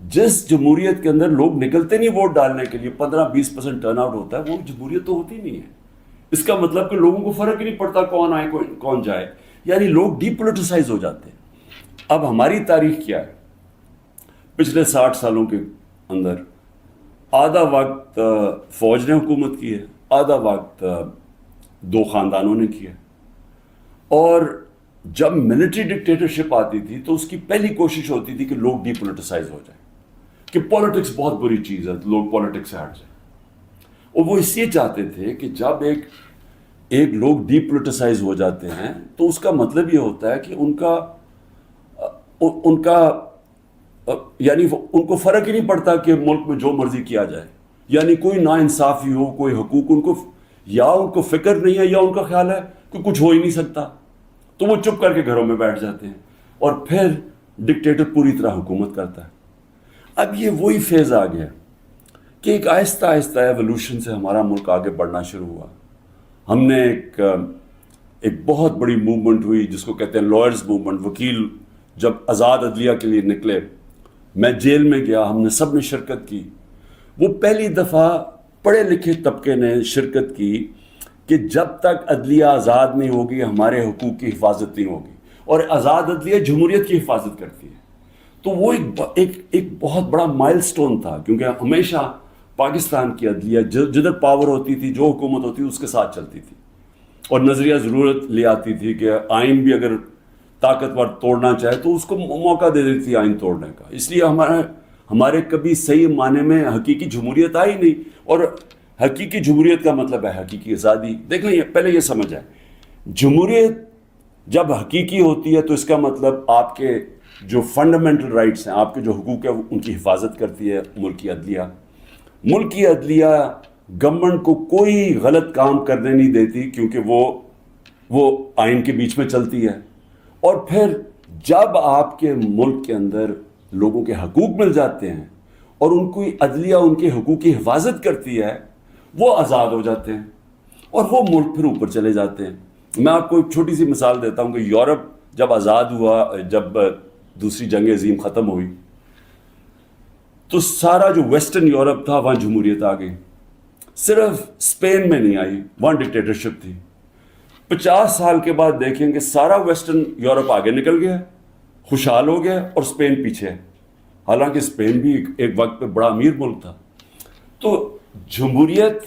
جس جمہوریت کے اندر لوگ نکلتے نہیں ووٹ ڈالنے کے لیے، 15-20% ٹرن آؤٹ ہوتا ہے، وہ جمہوریت تو ہوتی نہیں ہے. اس کا مطلب کہ لوگوں کو فرق ہی نہیں پڑتا کون آئے کون جائے، یعنی لوگ ڈی پولیٹیسائز ہو جاتے ہیں. اب ہماری تاریخ کیا ہے؟ پچھلے 60 سالوں کے اندر آدھا وقت فوج نے حکومت کی ہے، آدھا وقت 2 خاندانوں نے کیا. اور جب ملٹری ڈکٹیٹرشپ آتی تھی تو اس کی پہلی کوشش ہوتی تھی کہ لوگ ڈی پولیٹیسائز ہو جائیں، کہ پولیٹکس بہت بری چیز ہے، لوگ پولیٹکس سے ہٹ جائیں. اور وہ اس لیے چاہتے تھے کہ جب ایک لوگ ڈی پولیٹیسائز ہو جاتے ہیں تو اس کا مطلب یہ ہوتا ہے کہ ان کا یعنی ان کو فرق ہی نہیں پڑتا کہ ملک میں جو مرضی کیا جائے، یعنی کوئی ناانصافی ہو، کوئی حقوق ان کو فکر نہیں ہے، یا ان کا خیال ہے کہ کچھ ہو ہی نہیں سکتا، تو وہ چپ کر کے گھروں میں بیٹھ جاتے ہیں اور پھر ڈکٹیٹر پوری طرح حکومت کرتا ہے. اب یہ وہی فیز آ گیا کہ ایک آہستہ آہستہ ایوولوشن سے ہمارا ملک آگے بڑھنا شروع ہوا. ہم نے ایک بہت بڑی موومنٹ ہوئی جس کو کہتے ہیں لائرز موومنٹ. وکیل جب آزاد عدلیہ کے لیے نکلے، میں جیل میں گیا، ہم نے سب نے شرکت کی. وہ پہلی دفعہ پڑھے لکھے طبقے نے شرکت کی کہ جب تک عدلیہ آزاد نہیں ہوگی ہمارے حقوق کی حفاظت نہیں ہوگی، اور آزاد عدلیہ جمہوریت کی حفاظت کرتی ہے. تو وہ ایک بہت بڑا مائل سٹون تھا، کیونکہ ہمیشہ پاکستان کی عدلیہ جدھر پاور ہوتی تھی، جو حکومت ہوتی تھی اس کے ساتھ چلتی تھی، اور نظریہ ضرورت لے آتی تھی کہ آئین بھی اگر طاقتور توڑنا چاہے تو اس کو موقع دے دیتی تھی آئین توڑنے کا. اس لیے ہمارے کبھی صحیح معنی میں حقیقی جمہوریت آئی نہیں. اور حقیقی جمہوریت کا مطلب ہے حقیقی آزادی. دیکھیں پہلے یہ سمجھ آئے، جمہوریت جب حقیقی ہوتی ہے تو اس کا مطلب آپ کے جو فنڈامنٹل رائٹس ہیں، آپ کے جو حقوق ہیں، ان کی حفاظت کرتی ہے ملکی عدلیہ. ملکی عدلیہ گورنمنٹ کو کوئی غلط کام کرنے نہیں دیتی، کیونکہ وہ آئین کے بیچ میں چلتی ہے. اور پھر جب آپ کے ملک کے اندر لوگوں کے حقوق مل جاتے ہیں اور ان کو عدلیہ ان کے حقوق کی حفاظت کرتی ہے، وہ آزاد ہو جاتے ہیں اور وہ ملک پھر اوپر چلے جاتے ہیں. میں آپ کو ایک چھوٹی سی مثال دیتا ہوں کہ یورپ جب آزاد ہوا، جب دوسری جنگ عظیم ختم ہوئی، تو سارا جو ویسٹرن یورپ تھا وہاں جمہوریت آ گئی. صرف اسپین میں نہیں آئی، وہاں ڈکٹیٹرشپ تھی. 50 سال کے بعد دیکھیں کہ سارا ویسٹرن یورپ آگے نکل گیا، خوشحال ہو گیا، اور اسپین پیچھے ہے. حالانکہ اسپین بھی ایک وقت پہ بڑا امیر ملک تھا. تو جمہوریت،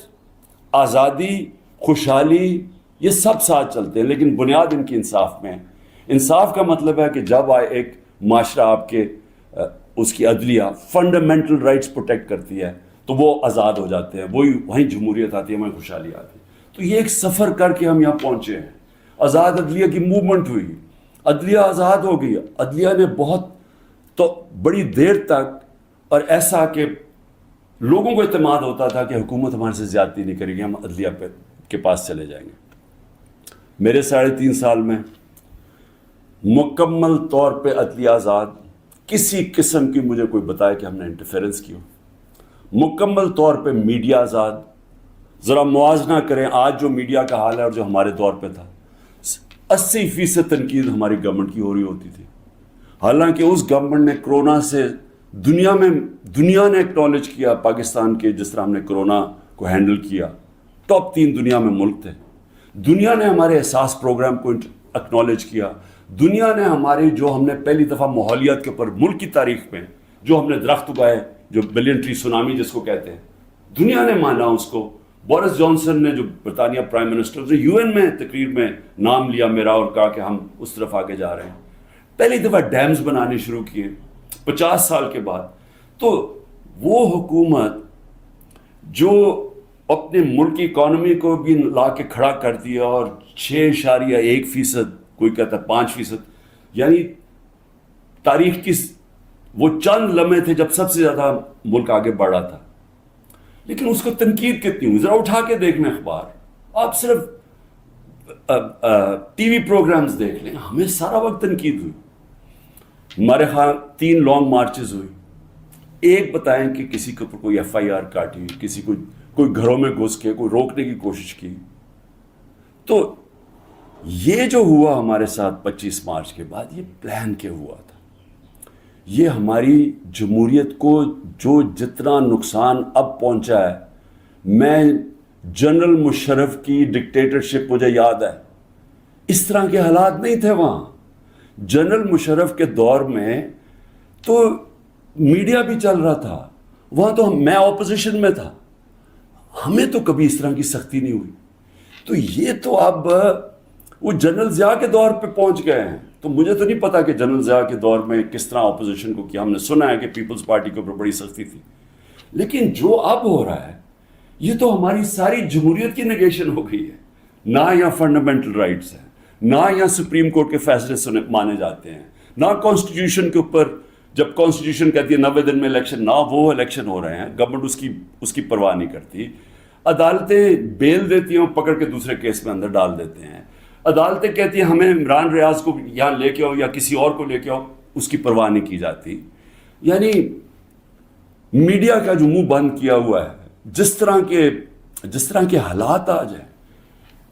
آزادی، خوشحالی، یہ سب ساتھ چلتے ہیں، لیکن بنیاد ان کی انصاف میں ہے. انصاف کا مطلب ہے کہ جب ایک معاشرہ آپ کے اس کی عدلیہ فنڈامنٹل رائٹس پروٹیکٹ کرتی ہے تو وہ آزاد ہو جاتے ہیں، وہیں جمہوریت آتی ہے، وہیں خوشحالی آتی ہے. تو یہ ایک سفر کر کے ہم یہاں پہنچے ہیں. آزاد عدلیہ کی موومنٹ ہوئی، عدلیہ آزاد ہو گئی. عدلیہ نے بہت تو بڑی دیر تک، اور ایسا کہ لوگوں کو اعتماد ہوتا تھا کہ حکومت ہمارے سے زیادتی نہیں کرے گی، ہم عدلیہ کے پاس چلے جائیں گے. میرے 3.5 سال میں مکمل طور پہ عدلیہ آزاد، کسی قسم کی مجھے کوئی بتائے کہ ہم نے انٹرفیرنس کی ہو. مکمل طور پہ میڈیا آزاد. ذرا موازنہ کریں آج جو میڈیا کا حال ہے اور جو ہمارے دور پہ تھا. 80% تنقید ہماری گورنمنٹ کی ہو رہی ہوتی تھی، حالانکہ اس گورنمنٹ نے کرونا سے دنیا نے ایکنالج کیا پاکستان کے، جس طرح ہم نے کرونا کو ہینڈل کیا. ٹاپ 3 دنیا میں ملک تھے. دنیا نے ہمارے احساس پروگرام کو ایکنالج کیا. دنیا نے ہمارے جو ہم نے پہلی دفعہ ماحولیات کے اوپر ملک کی تاریخ میں جو ہم نے درخت اگائے، جو بلین ٹری سونامی جس کو کہتے ہیں، دنیا نے مانا اس کو. بورس جانسن نے، جو برطانیہ پرائم منسٹر، نے یو این میں تقریر میں نام لیا میرا اور کہا کہ ہم اس طرف آگے جا رہے ہیں. پہلی دفعہ ڈیمز بنانے شروع کیے 50 سال کے بعد. تو وہ حکومت جو اپنے ملک کی اکانومی کو بھی لا کے کھڑا کر دیا، اور 6.1%، کوئی کہتا ہے 5%، یعنی تاریخ کی وہ چند لمحے تھے جب سب سے زیادہ ملک آگے بڑھا تھا. لیکن اس کو تنقید کتنی ہوئی؟ ذرا اٹھا کے دیکھ لیں اخبار، آپ صرف ٹی وی پروگرامز دیکھ لیں، ہمیں سارا وقت تنقید ہوئی. ہمارے ہاں 3 لانگ مارچز ہوئی. ایک بتائیں کہ کسی کے اوپر کوئی FIR کاٹی، کسی کو کوئی گھروں میں گھس کے کوئی روکنے کی کوشش کی. تو یہ جو ہوا ہمارے ساتھ 25 مارچ کے بعد، یہ پلان کے ہوا تھا. یہ ہماری جمہوریت کو جو جتنا نقصان اب پہنچا ہے، میں جنرل مشرف کی ڈکٹیٹرشپ مجھے یاد ہے، اس طرح کے حالات نہیں تھے وہاں. جنرل مشرف کے دور میں تو میڈیا بھی چل رہا تھا، وہاں تو میں اپوزیشن میں تھا، ہمیں تو کبھی اس طرح کی سختی نہیں ہوئی. تو یہ تو اب وہ جنرل ضیاء کے دور پہ پہنچ گئے ہیں. تو مجھے تو نہیں پتا کہ جنرل ضیاء کے دور میں کس طرح اپوزیشن کو کیا. ہم نے سنا ہے کہ پیپلز پارٹی کے اوپر بڑی سختی تھی، لیکن جو اب ہو رہا ہے یہ تو ہماری ساری جمہوریت کی نگیشن ہو گئی ہے. نہ یہاں فنڈامنٹل رائٹس ہیں، نہ یہاں سپریم کورٹ کے فیصلے مانے جاتے ہیں، نہ کانسٹیٹیوشن کے اوپر جب کانسٹیٹیوشن کہتی ہے 90 دن میں الیکشن، نہ وہ الیکشن ہو رہے ہیں. گورنمنٹ اس کی پرواہ نہیں کرتی. عدالتیں بیل دیتی ہیں، پکڑ کے دوسرے کیس میں اندر ڈال دیتے ہیں. عدالتیں کہتی ہیں ہمیں عمران ریاض کو یہاں لے کے آؤ یا کسی اور کو لے کے آؤ، اس کی پرواہ نہیں کی جاتی. یعنی میڈیا کا جو منہ بند کیا ہوا ہے، جس طرح کے حالات آ جائیں،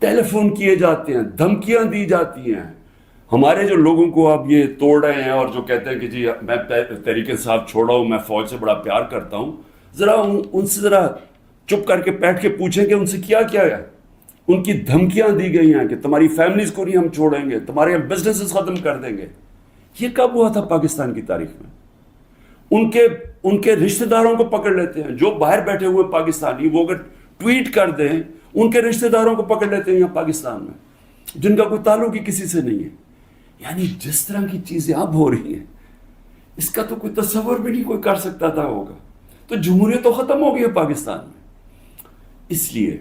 ٹیلی فون کیے جاتے ہیں، دھمکیاں دی جاتی ہیں. ہمارے جو لوگوں کو اب یہ توڑ رہے ہیں اور جو کہتے ہیں کہ جی میں تحریک انصاف چھوڑا ہوں، میں فوج سے بڑا پیار کرتا ہوں، ذرا ان سے ذرا چپ کر کے بیٹھ کے پوچھیں کہ ان سے کیا کیا ہے. ان کی دھمکیاں دی گئی ہیں کہ تمہاری فیملیز کو نہیں ہم چھوڑیں گے، تمہارے بزنسز ختم کر دیں گے. یہ کب ہوا تھا پاکستان کی تاریخ میں؟ ان کے رشتہ داروں کو پکڑ لیتے ہیں، جو باہر بیٹھے ہوئے پاکستانی، وہ اگر ٹویٹ کر دیں ان کے رشتہ داروں کو پکڑ لیتے ہیں یہاں پاکستان میں، جن کا کوئی تعلق ہی کسی سے نہیں ہے. یعنی جس طرح کی چیزیں اب ہو رہی ہیں، اس کا تو کوئی تصور بھی نہیں کوئی کر سکتا تھا ہوگا. تو جمہوریت تو ختم ہو گئی ہے پاکستان میں. اس لیے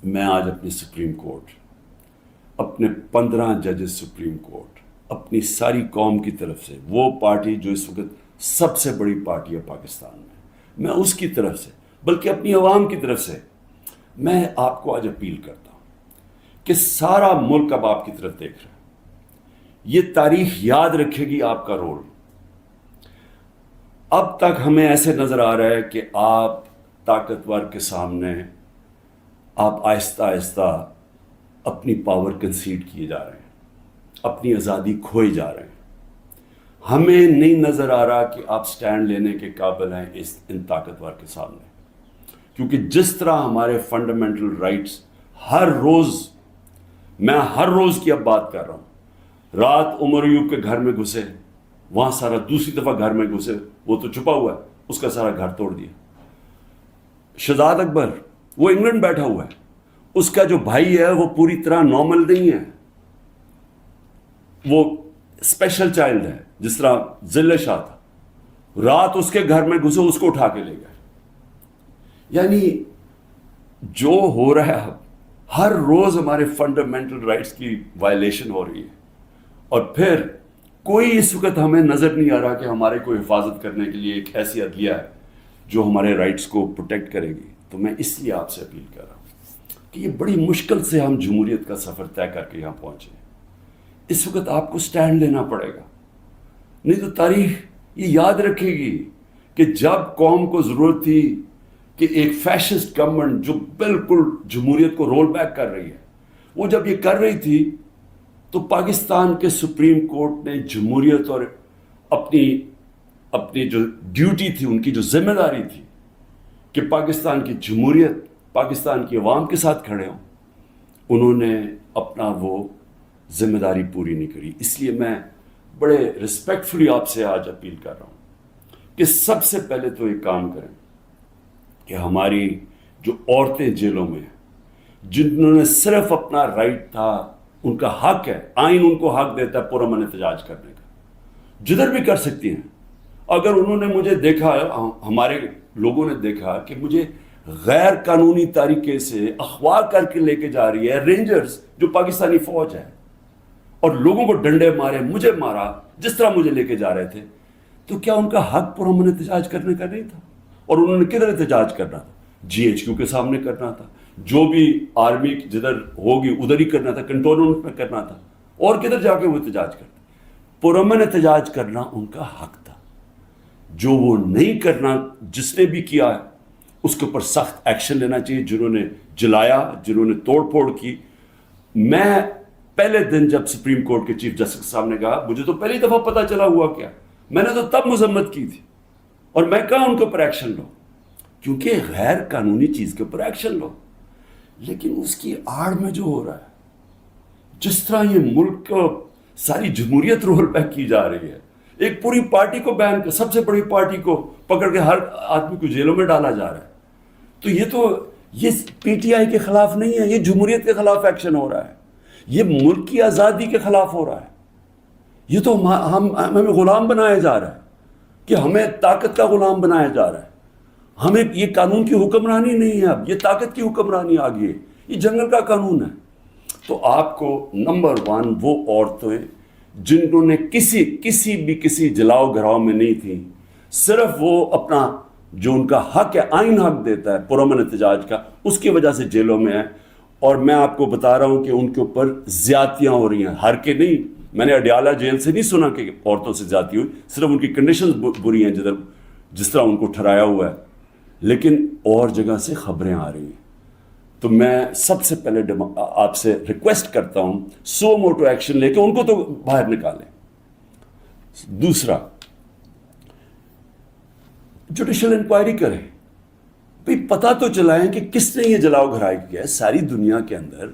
میں آج اپنی سپریم کورٹ، اپنے 15 ججز سپریم کورٹ، اپنی ساری قوم کی طرف سے، وہ پارٹی جو اس وقت سب سے بڑی پارٹی ہے پاکستان میں اس کی طرف سے، بلکہ اپنی عوام کی طرف سے میں آپ کو آج اپیل کرتا ہوں کہ سارا ملک اب آپ کی طرف دیکھ رہا ہے. یہ تاریخ یاد رکھے گی آپ کا رول. اب تک ہمیں ایسے نظر آ رہا ہے کہ آپ طاقتور کے سامنے آپ آہستہ آہستہ اپنی پاور کنسیڈ کیے جا رہے ہیں، اپنی آزادی کھوئے جا رہے ہیں. ہمیں نہیں نظر آ رہا کہ آپ سٹینڈ لینے کے قابل ہیں ان طاقتور کے سامنے، کیونکہ جس طرح ہمارے فنڈامنٹل رائٹس میں ہر روز کی اب بات کر رہا ہوں. رات عمر ایوب کے گھر میں گھسے، وہاں سارا دوسری دفعہ گھر میں گھسے، وہ تو چھپا ہوا ہے، اس کا سارا گھر توڑ دیا. شہزاد اکبر وہ انگلینڈ بیٹھا ہوا ہے، اس کا جو بھائی ہے وہ پوری طرح نارمل نہیں ہے، وہ اسپیشل چائلڈ ہے، جس طرح ذل شاہ تھا. رات اس کے گھر میں گھسے، اس کو اٹھا کے لے گئے. یعنی جو ہو رہا ہے اب، ہر روز ہمارے فنڈامنٹل رائٹس کی وائلیشن ہو رہی ہے، اور پھر کوئی اس وقت ہمیں نظر نہیں آ رہا کہ ہمارے کو حفاظت کرنے کے لیے ایک ایسی عدلیہ ہے جو ہمارے رائٹس کو پروٹیکٹ کرے گی. تو میں اس لیے آپ سے اپیل کر رہا ہوں کہ یہ بڑی مشکل سے ہم جمہوریت کا سفر طے کر کے یہاں پہنچے. اس وقت آپ کو سٹینڈ لینا پڑے گا، نہیں تو تاریخ یہ یاد رکھے گی کہ جب قوم کو ضرورت تھی کہ ایک فیشسٹ گورنمنٹ جو بالکل جمہوریت کو رول بیک کر رہی ہے، وہ جب یہ کر رہی تھی تو پاکستان کے سپریم کورٹ نے جمہوریت اور اپنی جو ڈیوٹی تھی، ان کی جو ذمہ داری تھی کہ پاکستان کی جمہوریت پاکستان کی عوام کے ساتھ کھڑے ہوں، انہوں نے اپنا وہ ذمہ داری پوری نہیں کری. اس لیے میں بڑے رسپیکٹفلی آپ سے آج اپیل کر رہا ہوں کہ سب سے پہلے تو ایک کام کریں کہ ہماری جو عورتیں جیلوں میں ہیں، جنہوں نے صرف اپنا رائٹ تھا، ان کا حق ہے، آئین ان کو حق دیتا ہے پرامن احتجاج کرنے کا، جدھر بھی کر سکتی ہیں. اگر انہوں نے مجھے دیکھا، ہمارے لوگوں نے دیکھا کہ مجھے غیر قانونی طریقے سے اغوا کر کے لے کے جا رہی ہے رینجرز جو پاکستانی فوج ہے، اور لوگوں کو ڈنڈے مارے، مجھے مارا، جس طرح مجھے لے کے جا رہے تھے، تو کیا ان کا حق پرامن احتجاج کرنے کا نہیں تھا؟ اور انہوں نے کدھر احتجاج کرنا تھا؟ GHQ کے سامنے کرنا تھا، جو بھی آرمی جدھر ہوگی ادھر ہی کرنا تھا، کنٹونمنٹ میں کرنا تھا، اور کدھر جا کے وہ احتجاج کرتے. پرامن احتجاج کرنا ان کا حق تھا. جو وہ نہیں کرنا، جس نے بھی کیا ہے اس کے اوپر سخت ایکشن لینا چاہیے. جنہوں نے جلایا، جنہوں نے توڑ پھوڑ کی. میں پہلے دن جب سپریم کورٹ کے چیف جسٹس صاحب نے کہا، مجھے تو پہلی دفعہ پتہ چلا ہوا کیا، میں نے تو تب مذمت کی تھی، اور میں کہا ان کے اوپر ایکشن لو، کیونکہ غیر قانونی چیز کے اوپر ایکشن لو. لیکن اس کی آڑ میں جو ہو رہا ہے، جس طرح یہ ملک کو ساری جمہوریت رول بیک کی جا رہی ہے، ایک پوری پارٹی کو بین کر، سب سے بڑی پارٹی کو پکڑ کے ہر آدمی کو جیلوں میں ڈالا جا رہا ہے. تو یہ پی ٹی آئی کے خلاف نہیں ہے، یہ جمہوریت کے خلاف ایکشن ہو رہا ہے، یہ ملک کی آزادی کے خلاف ہو رہا ہے. یہ تو ہمیں غلام بنایا جا رہا ہے، کہ ہمیں طاقت کا غلام بنایا جا رہا ہے. ہمیں یہ قانون کی حکمرانی نہیں ہے، اب یہ طاقت کی حکمرانی آ گئی ہے، یہ جنگل کا قانون ہے. تو آپ کو نمبر 1 وہ عورتیں جنہوں نے کسی جلاؤ گھراؤ میں نہیں تھیں، صرف وہ اپنا جو ان کا حق ہے، آئین حق دیتا ہے پرامن احتجاج کا، اس کی وجہ سے جیلوں میں ہیں. اور میں آپ کو بتا رہا ہوں کہ ان کے اوپر زیادتیاں ہو رہی ہیں، ہر کے نہیں. میں نے اڈیالہ جیل سے نہیں سنا کہ عورتوں سے زیادتی ہوئی، صرف ان کی کنڈیشنز بری ہیں جس طرح ان کو ٹھہرایا ہوا ہے، لیکن اور جگہ سے خبریں آ رہی ہیں. تو میں سب سے پہلے آپ سے ریکویسٹ کرتا ہوں، سو موٹو ایکشن لے کے ان کو تو باہر نکالیں. دوسرا، جوڈیشل انکوائری کریں، بھئی پتہ تو چلائیں کہ کس نے یہ جلاؤ گھرائی کیا ہے. ساری دنیا کے اندر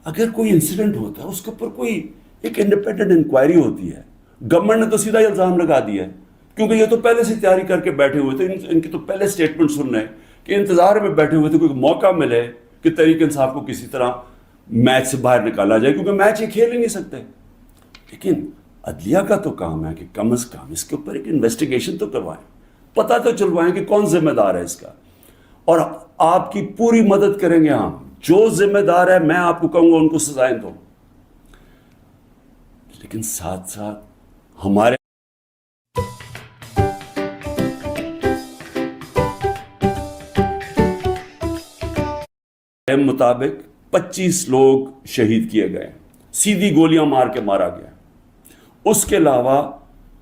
اگر کوئی انسیڈنٹ ہوتا ہے، اس کے اوپر کوئی ایک انڈیپینڈنٹ انکوائری ہوتی ہے. گورنمنٹ نے تو سیدھا الزام لگا دیا ہے، کیونکہ یہ تو پہلے سے تیاری کر کے بیٹھے ہوئے تھے. ان کی تو پہلے سٹیٹمنٹ سن رہے ہیں کہ انتظار میں بیٹھے ہوئے تھے کوئی موقع ملے کہ تحریک انصاف کو کسی طرح میچ سے باہر نکالا جائے، کیونکہ میچ یہ کھیل ہی نہیں سکتے. لیکن عدلیہ کا تو کام ہے کہ کم از کم اس کے اوپر ایک انویسٹیگیشن تو کروائیں، پتہ تو چلوائیں کہ کون ذمہ دار ہے اس کا. اور آپ کی پوری مدد کریں گے ہم، جو ذمہ دار ہے میں آپ کو کہوں گا ان کو سزائیں دو. لیکن ساتھ ساتھ ہمارے مطابق 25 لوگ شہید کیے گئے، سیدھی گولیاں مار کے مارا گیا. اس کے علاوہ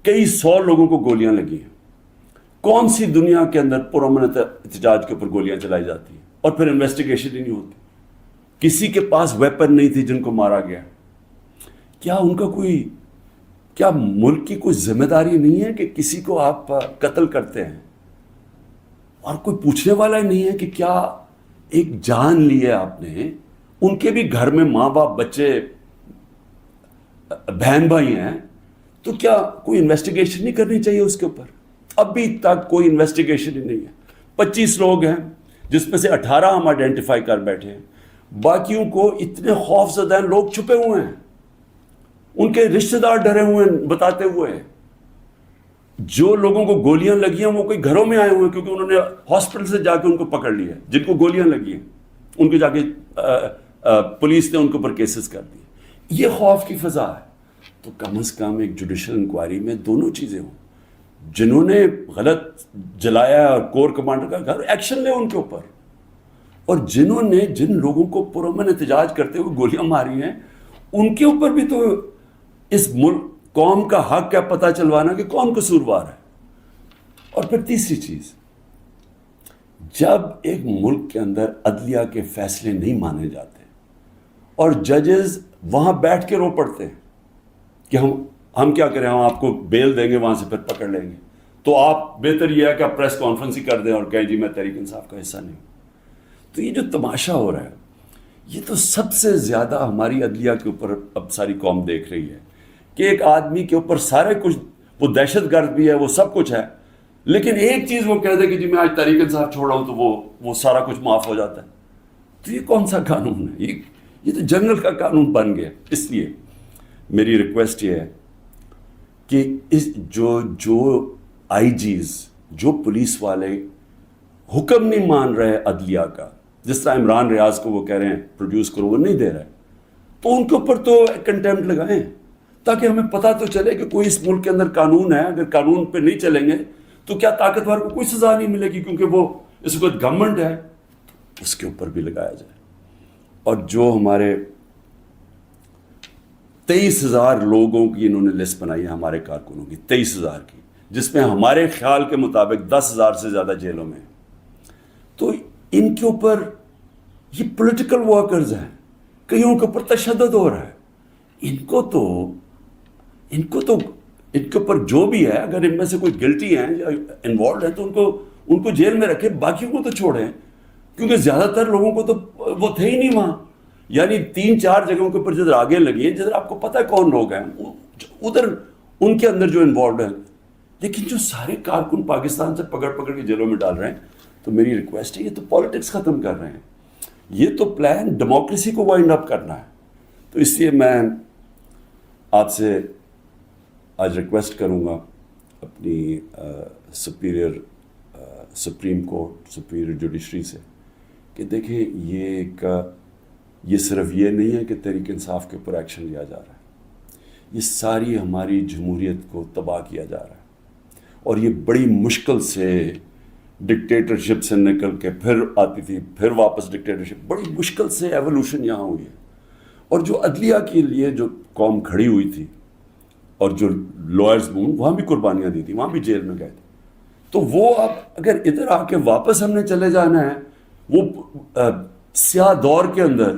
کئی 100 لوگوں کو گولیاں لگی ہیں. کون سی دنیا کے اندر پرامن احتجاج کے اوپر گولیاں چلائی جاتی ہیں اور پھر انویسٹیگیشن ہی نہیں ہوتی؟ کسی کے پاس ویپن نہیں تھی جن کو مارا گیا. کیا ان کا کیا ملک کی کوئی ذمہ داری نہیں ہے کہ کسی کو آپ قتل کرتے ہیں اور کوئی پوچھنے والا ہی نہیں ہے کہ کیا ایک جان لی ہے آپ نے؟ ان کے بھی گھر میں ماں باپ، بچے، بہن بھائی ہیں، تو کیا کوئی انویسٹیگیشن نہیں کرنی چاہیے اس کے اوپر؟ ابھی تک کوئی انویسٹیگیشن ہی نہیں ہے. 25 لوگ ہیں جس میں سے 18 ہم آئیڈینٹیفائی کر بیٹھے ہیں، باقیوں کو اتنے خوف زدہ ہیں، لوگ چھپے ہوئے ہیں، ان کے رشتہ دار ڈرے ہوئے ہیں بتاتے ہوئے. جو لوگوں کو گولیاں لگی ہیں وہ کوئی گھروں میں آئے ہوئے ہیں، کیونکہ انہوں نے ہاسپٹل سے جا کے ان کو پکڑ لیا ہے. جن کو گولیاں لگی ہیں ان کو جا کے پولیس نے ان کے اوپر کیسز کر دیے. یہ خوف کی فضا ہے. تو کم از کم ایک جوڈیشل انکوائری میں دونوں چیزیں ہوں. جنہوں نے غلط جلایا اور کور کمانڈر کا گھر، ایکشن لے ان کے اوپر. اور جنہوں نے جن لوگوں کو پرامن احتجاج کرتے ہوئے گولیاں ماری ہیں، ان کے اوپر بھی تو اس ملک قوم کا حق ہے پتہ چلوانا کہ کون قصوروار ہے. اور پھر تیسری چیز، جب ایک ملک کے اندر عدلیہ کے فیصلے نہیں مانے جاتے اور ججز وہاں بیٹھ کے رو پڑتے ہیں کہ ہم کیا کریں، ہم آپ کو بیل دیں گے، وہاں سے پھر پکڑ لیں گے، تو آپ بہتر یہ ہے کہ آپ پریس کانفرنس ہی کر دیں اور کہیں جی میں تحریک انصاف کا حصہ نہیں ہوں. تو یہ جو تماشا ہو رہا ہے، یہ تو سب سے زیادہ ہماری عدلیہ کے اوپر اب ساری قوم دیکھ رہی ہے کہ ایک آدمی کے اوپر سارے کچھ، وہ دہشت گرد بھی ہے، وہ سب کچھ ہے، لیکن ایک چیز وہ کہہ دے کہ جی میں آج تحریک انصاف چھوڑ رہا ہوں تو وہ سارا کچھ معاف ہو جاتا ہے. تو یہ کون سا قانون ہے؟ یہ تو جنگل کا قانون بن گیا. اس لیے میری ریکویسٹ یہ ہے کہ جو آئی جیز، جو پولیس والے حکم نہیں مان رہے عدلیہ کا، جس طرح عمران ریاض کو وہ کہہ رہے ہیں پروڈیوس کرو، وہ نہیں دے رہے، تو ان کے اوپر تو کنٹیمپٹ لگائیں تاکہ ہمیں پتہ تو چلے کہ کوئی اس ملک کے اندر قانون ہے. اگر قانون پہ نہیں چلیں گے تو کیا طاقتور کو کوئی سزا نہیں ملے گی، کیونکہ وہ اس وقت گورنمنٹ ہے. اس کے اوپر بھی لگایا جائے. اور جو ہمارے 23,000 لوگوں کی انہوں نے لسٹ بنائی ہے ہمارے کارکنوں کی، 23,000 کی، جس میں ہمارے خیال کے مطابق 10,000 سے زیادہ جیلوں میں. تو ان کے اوپر یہ پولیٹیکل ورکرز ہیں، کئیوں کے اوپر تشدد ہو رہا ہے. ان کو تو ان کے اوپر جو بھی ہے، اگر ان میں سے کوئی گلٹی ہیں یا انوالوڈ ہیں تو ان کو جیل میں رکھے، باقیوں کو تو چھوڑیں، کیونکہ زیادہ تر لوگوں کو تو وہ تھے ہی نہیں وہاں. یعنی 3-4 جگہوں کے اوپر جدھر آگے لگی ہیں، جدھر آپ کو پتہ ہے کون لوگ ہیں ادھر ان کے اندر جو انوالوڈ ہیں. لیکن جو سارے کارکن پاکستان سے پکڑ کے جیلوں میں ڈال رہے ہیں، تو میری ریکویسٹ ہے، یہ تو پالیٹکس ختم کر رہے ہیں، یہ تو پلان ڈیموکریسی کو وائنڈ اپ کرنا ہے. تو اس لیے میں آپ سے آج ریکویسٹ کروں گا اپنی سپریم کورٹ، سپیریئر جوڈیشری سے، کہ دیکھیں یہ صرف یہ نہیں ہے کہ تحریک انصاف کے اوپر ایکشن لیا جا رہا ہے، یہ ساری ہماری جمہوریت کو تباہ کیا جا رہا ہے. اور یہ بڑی مشکل سے ڈکٹیٹرشپ سے نکل کے پھر آتی تھی، پھر واپس ڈکٹیٹرشپ، بڑی مشکل سے ایولیوشن یہاں ہوئی ہے. اور جو عدلیہ کے لیے جو قوم کھڑی ہوئی تھی اور جو لائرز وہاں بھی قربانیاں دی تھی، وہاں بھی جیل میں گئے تھے. تو وہ اب اگر ادھر آ کے واپس ہم نے چلے جانا ہے وہ سیاہ دور کے اندر،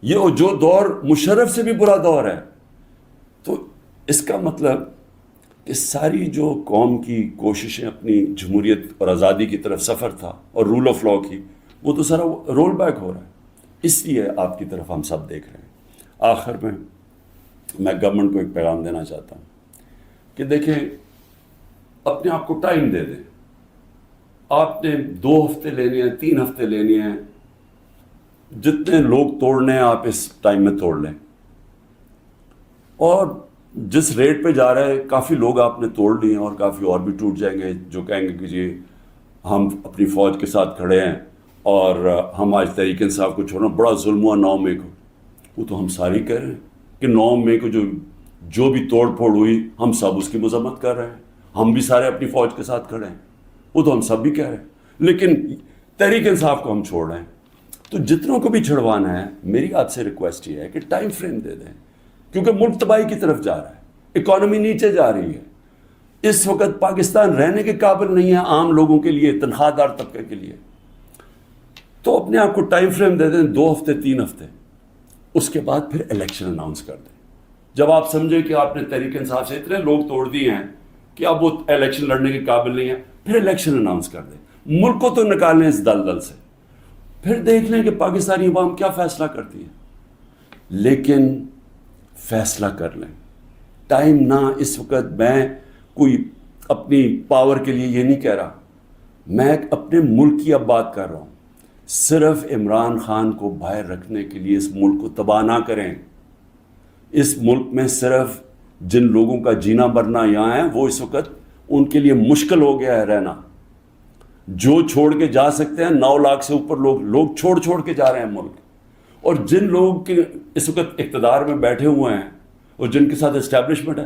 یہ جو دور مشرف سے بھی برا دور ہے، تو اس کا مطلب کہ ساری جو قوم کی کوششیں اپنی جمہوریت اور آزادی کی طرف سفر تھا اور رول آف لا کی، وہ تو سارا رول بیک ہو رہا ہے. اس لیے آپ کی طرف ہم سب دیکھ رہے ہیں. آخر میں گورنمنٹ کو ایک پیغام دینا چاہتا ہوں کہ دیکھیں، اپنے آپ کو ٹائم دے دیں. آپ نے 2 ہفتے لینے ہیں، 3 ہفتے لینے ہیں، جتنے لوگ توڑنے ہیں آپ اس ٹائم میں توڑ لیں. اور جس ریٹ پہ جا رہا ہے کافی لوگ آپ نے توڑ لیے ہیں، اور کافی اور بھی ٹوٹ جائیں گے جو کہیں گے کہ جی ہم اپنی فوج کے ساتھ کھڑے ہیں اور ہم آج تحریک انصاف کو چھوڑنا، بڑا ظلم ہوا 9 مئی کو. وہ تو ہم سارے کہہ رہے ہیں کہ 9 مئی کو جو بھی توڑ پھوڑ ہوئی، ہم سب اس کی مذمت کر رہے ہیں، ہم بھی سارے اپنی فوج کے ساتھ کھڑے ہیں، وہ تو ہم سب بھی کہہ رہے ہیں. لیکن تحریک انصاف کو ہم چھوڑ رہے ہیں. تو جتنوں کو بھی چھڑوانا ہے، میری آپ سے ریکویسٹ یہ ہے کہ ٹائم فریم دے دیں، کیونکہ ملک تباہی کی طرف جا رہا ہے، اکانومی نیچے جا رہی ہے. اس وقت پاکستان رہنے کے قابل نہیں ہے عام لوگوں کے لیے، تنخواہ دار طبقے کے لیے. تو اپنے آپ کو ٹائم فریم دے دیں، 2 ہفتے 3 ہفتے، اس کے بعد پھر الیکشن اناؤنس کر دیں. جب آپ سمجھیں کہ آپ نے تحریک انصاف سے اتنے لوگ توڑ دیے ہیں کہ اب وہ الیکشن لڑنے کے قابل نہیں ہے، پھر الیکشن اناؤنس کر دیں. ملک کو تو نکالیں اس دلدل سے، پھر دیکھ لیں کہ پاکستانی عوام کیا فیصلہ کرتی ہے. لیکن فیصلہ کر لیں، ٹائم نہ. اس وقت میں کوئی اپنی پاور کے لیے یہ نہیں کہہ رہا، میں اپنے ملک کی اب بات کر رہا ہوں. صرف عمران خان کو باہر رکھنے کے لیے اس ملک کو تباہ نہ کریں. اس ملک میں صرف جن لوگوں کا جینا مرنا یہاں ہے، وہ اس وقت ان کے لیے مشکل ہو گیا ہے رہنا. جو چھوڑ کے جا سکتے ہیں، 9 لاکھ سے اوپر لوگ چھوڑ کے جا رہے ہیں ملک. اور جن لوگوں کے اس وقت اقتدار میں بیٹھے ہوئے ہیں اور جن کے ساتھ اسٹیبلشمنٹ ہے،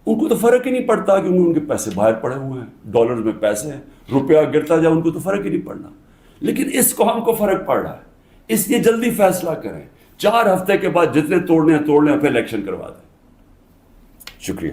ان کو تو فرق ہی نہیں پڑتا، کیونکہ ان کے پیسے باہر پڑے ہوئے ہیں، ڈالر میں پیسے ہیں، روپیہ گرتا جائے ان کو تو فرق ہی نہیں پڑنا. لیکن اس کو ہم کو فرق پڑ رہا ہے. اس لیے جلدی فیصلہ کریں. 4 ہفتے کے بعد جتنے توڑنے ہیں توڑ لیں، پھر الیکشن کروا دیں. شکریہ.